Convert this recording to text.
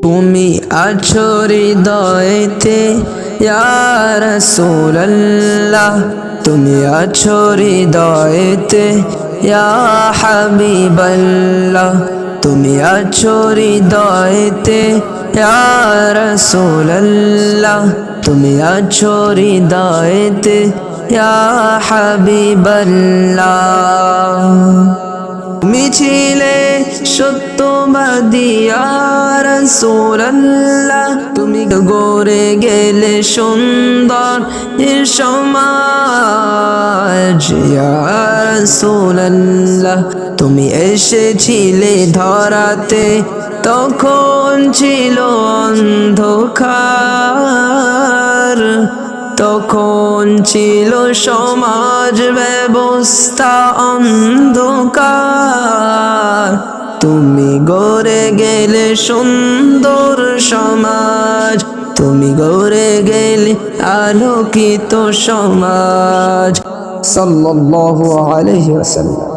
তুমি আছো হৃদয়েতে ইয়া রাসূলুল্লাহ, তুমি আছো হৃদয়েতে ইয়া হাবিবাল্লাহ, তুমি আছো হৃদয়েতে ইয়া রাসূলুল্লাহ, তুমি আছো হৃদয়েতে ইয়া হাবিবাল্লাহ। তুমি ছিলে সত্যবাদী ইয়া রাসূলুল্লাহ, তুমি গড়ে গেলে সুন্দর সমাজ ইয়া রাসূলুল্লাহ। তুমি এসেছিলে ধরাতে তখন ছিল অন্ধকার, তখন ছিল সমাজ ব্যবস্থা অন্ধকার। তুমি গড়ে গেলে সুন্দর সমাজ, তুমি গড়ে গেলে আলোকিত সমাজ। সাল্লাল্লাহু আলাইহি ওয়াসাল্লাম।